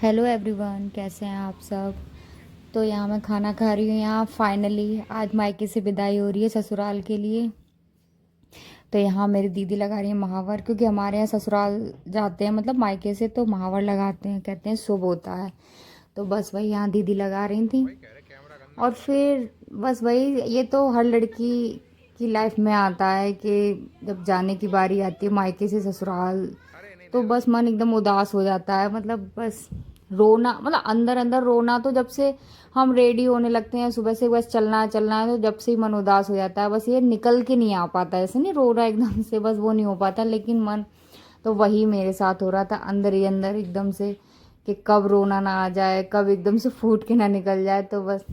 Hello everyone, कैसे हैं आप सब। तो यहाँ मैं खाना खा रही हूँ। यहाँ फाइनली आज मायके से विदाई हो रही है ससुराल के लिए। तो यहाँ मेरी दीदी लगा रही है महावर, क्योंकि हमारे यहाँ ससुराल जाते हैं मतलब मायके से तो महावर लगाते हैं, कहते हैं शुभ होता है। तो बस वही यहाँ दीदी लगा रही थी। और फिर बस वही, ये तो हर लड़की की लाइफ में आता है कि जब जाने की बारी आती है मायके से ससुराल, तो बस मन एकदम उदास हो जाता है। मतलब बस रोना, मतलब अंदर अंदर रोना। तो जब से हम रेडी होने लगते हैं सुबह से, बस चलना है चलना है, तो जब से ही मन उदास हो जाता है। बस ये निकल के नहीं आ पाता, ऐसे नहीं रो रहा एकदम से, बस वो नहीं हो पाता। लेकिन मन तो वही मेरे साथ हो रहा था, अंदर ही अंदर एकदम से, कि कब रोना ना आ जाए, कब एकदम से फूट के ना निकल जाए। तो बस,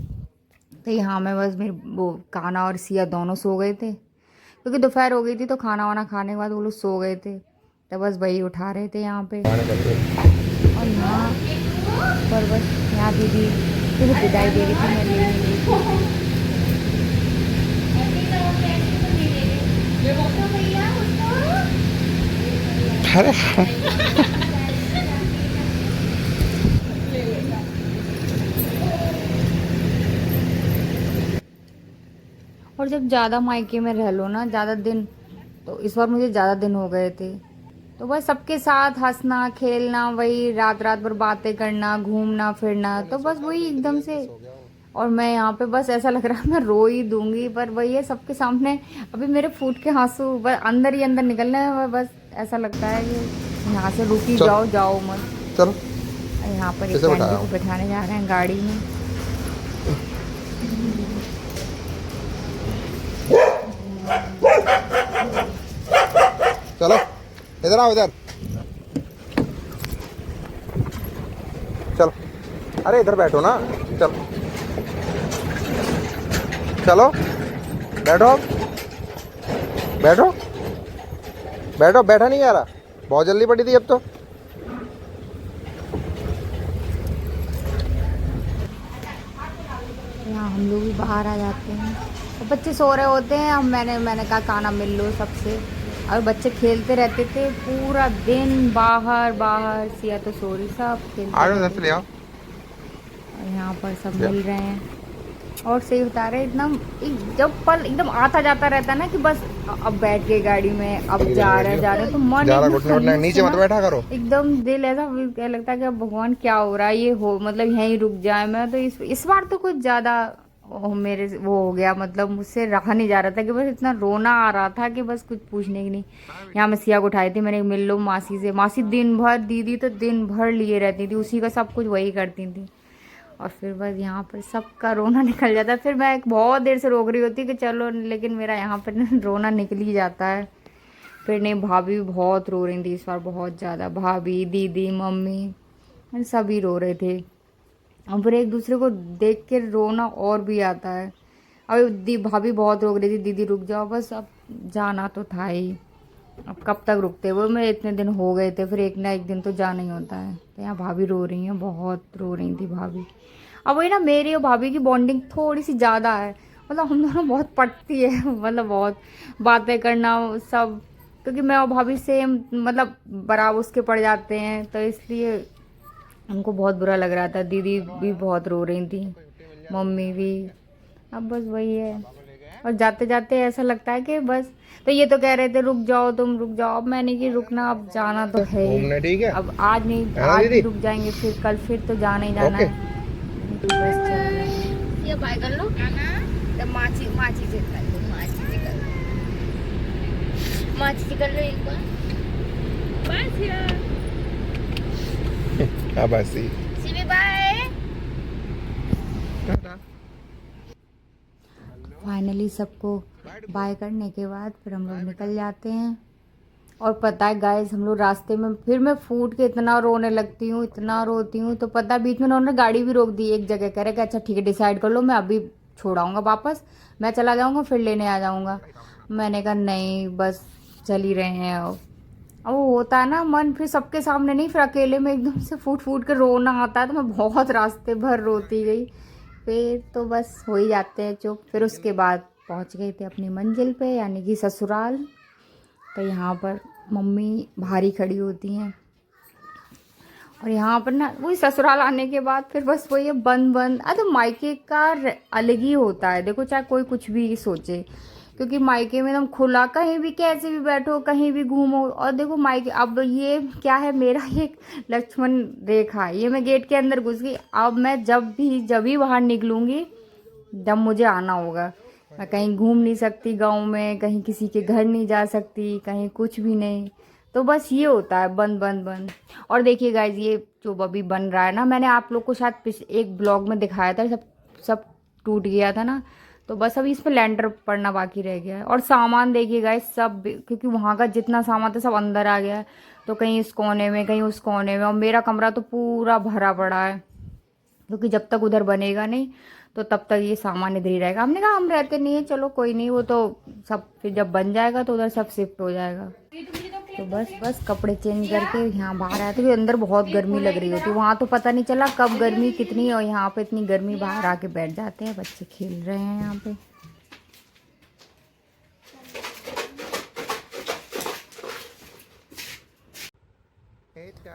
तो यहाँ में बस मेरे वो काना और सिया दोनों सो गए थे, क्योंकि दोपहर हो गई थी। तो खाना वाना खाने के बाद वो लोग सो गए थे, तो बस वही उठा रहे थे यहाँ पे। और यहाँ पर बस यहाँ दीदी फिर विदाई दे रही थी, मैं ले नहीं रही थी। अरे और जब ज़्यादा मायके में रह लो ना ज़्यादा दिन, तो इस बार मुझे ज़्यादा दिन हो गए थे, तो बस सबके साथ हंसना खेलना, वही रात रात भर बातें करना, घूमना फिरना, तो बस वही एकदम से। और मैं यहाँ पे बस ऐसा लग रहा है मैं रो ही दूंगी, पर वही है सबके सामने। अभी मेरे फूट के आंसू बस अंदर ही अंदर निकलने हैं। बस ऐसा लगता है कि यहाँ से रुक ही चल जाओ, जाओ मत। चलो यहाँ पर एक किसे आंटी बताया को हूँ। बैठाने जा रहे हैं गाड़ी में। चलो इधर आओ इधर। चलो अरे इधर बैठो ना। चलो चलो बैठो बैठो बैठो। बैठा नहीं जा रहा, बहुत जल्दी पड़ी थी अब तो। यहाँ हम लोग भी बाहर आ जाते हैं, और बच्चे सो रहे होते हैं। अब मैंने कहा खाना मिल लो सबसे। और बच्चे खेलते रहते थे पूरा दिन, बाहर बाहर। सिया तो सो रही, सब खेलते आ जाओ रहते इधर से ले थे। आओ। और यहाँ पर सब ले आओ। मिल रहे हैं और सही बता रहे एकदम। जब पल एकदम आता जाता रहता है ना, कि बस अब बैठ गए गाड़ी में, अब ठीक है, जा रहे हैं, तो मन ज्यादा घुटने एकदम वुटने अंदर से नीचे मत ना बैठा करो। एकदम दिल ऐसा क्या लगता है कि अब भगवान क्या हो रहा है, ये हो मतलब यहीं रुक जाए। मैं तो इस बार तो कुछ ज्यादा मेरे वो हो गया, मतलब मुझसे रहा नहीं जा रहा था, कि बस इतना रोना आ रहा था कि बस कुछ पूछने की नहीं। यहाँ मैं सिया को उठाई थी, मैंने मिल लो मासी से। मासी दिन भर, दीदी तो दिन भर लिए रहती थी, उसी का सब कुछ वही करती थी। और फिर बस यहाँ पर सबका रोना निकल जाता है। फिर मैं बहुत देर से रोक रही होती कि चलो, लेकिन मेरा यहाँ पर ना रोना निकल ही जाता है। फिर नहीं, भाभी भी बहुत रो रही थी इस बार, बहुत ज़्यादा। भाभी, दीदी, मम्मी, सभी रो रहे थे। और फिर एक दूसरे को देख के रोना और भी आता है। और भाभी बहुत रो रही थी, दीदी रुक जाओ, बस अब जाना तो था ही। अब कब तक रुकते, वो मैं इतने दिन हो गए थे, फिर एक ना एक दिन तो जाना ही होता है। तो यहाँ भाभी रो रही हैं, बहुत रो रही थी भाभी। अब वही ना, मेरी और भाभी की बॉन्डिंग थोड़ी सी ज़्यादा है, मतलब हम दोनों बहुत पटती है मतलब बहुत बातें करना सब। क्योंकि मैं और भाभी सेम मतलब बराबर उसके पड़ जाते हैं, तो इसलिए उनको बहुत बुरा लग रहा था। दीदी भी बहुत रो रही थी, मम्मी भी। अब बस वही है। और जाते जाते ऐसा लगता है कि बस, तो ये तो कह रहे थे रुक जाओ, तुम रुक जाओ। अब मैंने कि रुकना, अब जाना तो है ही। घूमने ठीक है अब आज नहीं, है ना आज भी दीदी। रुक जाएंगे, फिर कल फिर तो जाना ही जाना ओके है। बस चल रहा है। ये बाय कर लो, तो माची माची से कर लो, माची से कर लो, माची से कर लो एक बार। बस यार, हाँ बस ही। सीबी बाय। फाइनली सबको बाय करने के बाद फिर हम लोग निकल जाते हैं। और पता है गाइस, हम लोग रास्ते में फिर मैं फूट के इतना रोने लगती हूँ, इतना रोती हूँ। तो पता है बीच में उन्होंने गाड़ी भी रोक दी एक जगह, कह रहे कि अच्छा ठीक है डिसाइड कर लो, मैं अभी छोड़ाऊंगा वापस, मैं चला जाऊंगा फिर लेने आ जाऊंगा। मैंने कहा नहीं, बस चल ही रहे हैं। अब वो होता है ना मन, फिर सबके सामने नहीं, फिर अकेले में एकदम से फूट फूट के रोना आता है। तो मैं बहुत रास्ते भर रोती गई। फिर तो बस हो ही जाते हैं चुप। फिर उसके बाद पहुंच गए थे अपनी मंजिल पे, यानी कि ससुराल। तो यहाँ पर मम्मी भारी खड़ी होती हैं, और यहाँ पर ना वही ससुराल आने के बाद फिर बस वही है बंद बंद। तो मायके का अलग ही होता है, देखो चाहे कोई कुछ भी सोचे, क्योंकि मायके में एकदम खुला, कहीं भी कैसे भी बैठो, कहीं भी घूमो। और देखो मायके, अब ये क्या है, मेरा एक लक्ष्मण रेखा है, ये मैं गेट के अंदर घुस गई। अब मैं जब भी बाहर निकलूंगी, जब मुझे आना होगा, मैं कहीं घूम नहीं सकती गाँव में, कहीं किसी के घर नहीं जा सकती, कहीं कुछ भी नहीं। तो बस ये होता है बंद बंद बंद। और देखिए गाइज, ये जो अभी बन रहा है ना, मैंने आप लोग को शायद एक ब्लॉग में दिखाया था, सब सब टूट गया था ना, तो बस अभी इस पर लेंटर पड़ना बाकी रह गया है। और सामान देखिए गाइज सब, क्योंकि वहाँ का जितना सामान था सब अंदर आ गया है, तो कहीं इस कोने में, कहीं उस कोने में, और मेरा कमरा तो पूरा भरा पड़ा है, क्योंकि जब तक उधर बनेगा नहीं तो तब तक ये सामान इधर ही रहेगा। हमने कहा हम रहते नहीं है, चलो कोई नहीं, वो तो सब फिर जब बन जाएगा तो उधर सब शिफ्ट हो जाएगा। तो बस कपड़े चेंज करके यहाँ बाहर आए थे, क्योंकि अंदर बहुत गर्मी लग रही होती, वहाँ तो पता नहीं चला कब गर्मी कितनी, और यहाँ पे इतनी गर्मी, बाहर आके बैठ जाते हैं। बच्चे खेल रहे हैं यहाँ पे।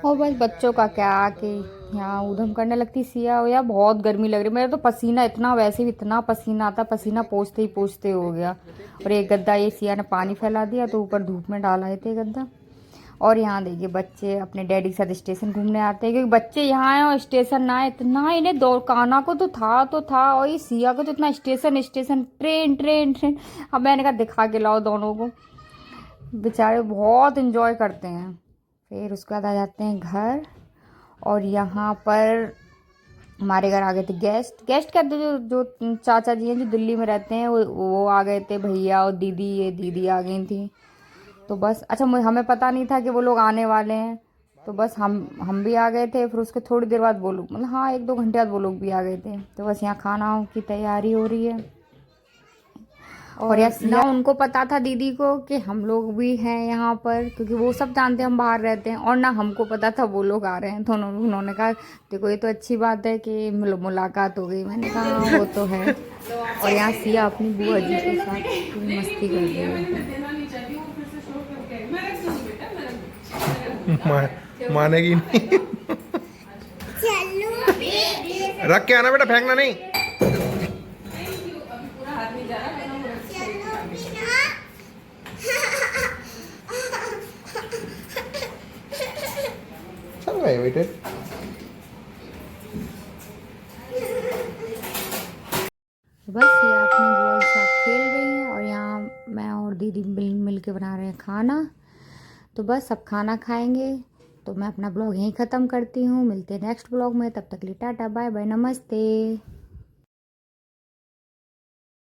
और बस बच्चों का क्या कि यहाँ ऊधम करने लगती सिया, हो या बहुत गर्मी लग रही, मेरा तो पसीना इतना, वैसे भी इतना पसीना आता, पसीना पोंछते ही पोंछते हो गया। और एक गद्दा ये सिया ने पानी फैला दिया, तो ऊपर धूप में डाला है थे गद्दा। और यहाँ देखिए बच्चे अपने डैडी के साथ स्टेशन घूमने आते हैं, क्योंकि बच्चे यहाँ आए और स्टेशन ना आए, इतना इन्हें दौड़, काना को तो था और ये सिया को तो इतना station station, train train train. अब मैंने कहा दिखा के लाओ दोनों को, बेचारे बहुत इंजॉय करते हैं। फिर उसके बाद आ जाते हैं घर। और यहाँ पर हमारे घर आ गए थे गेस्ट कहते, जो चाचा जी हैं जो दिल्ली में रहते हैं, वो आ गए थे, भैया और दीदी, ये दीदी आ गई थी। तो बस अच्छा, हमें पता नहीं था कि वो लोग आने वाले हैं, तो बस हम भी आ गए थे। फिर उसके थोड़ी देर बाद वो लोग, मतलब हाँ 1-2 घंटे बाद वो लोग भी आ गए थे। तो बस यहाँ खाना की तैयारी हो रही है। और ना उनको पता था दीदी को कि हम लोग भी हैं यहाँ पर, क्योंकि वो सब जानते हैं हम बाहर रहते हैं, और ना हमको पता था वो लोग आ रहे हैं। तो उन्होंने कहा देखो ये तो अच्छी बात है कि मुलाकात हो गई। मैंने कहा हाँ वो तो है। और यहाँ सिया अपनी बुआ जी के साथ मस्ती कर रही है। मानेगी नहीं। रख के आना बेटा, फेंकना नहीं। चल भाई बेटे, बस ये अपनी बुआ के साथ खेल रही हैं, और यहाँ मैं और दीदी मिल के बना रहे हैं खाना। तो बस सब खाना खाएंगे, तो मैं अपना ब्लॉग यहीं ख़त्म करती हूँ। मिलते हैं नेक्स्ट ब्लॉग में, तब तक लिए टाटा बाय बाय, नमस्ते।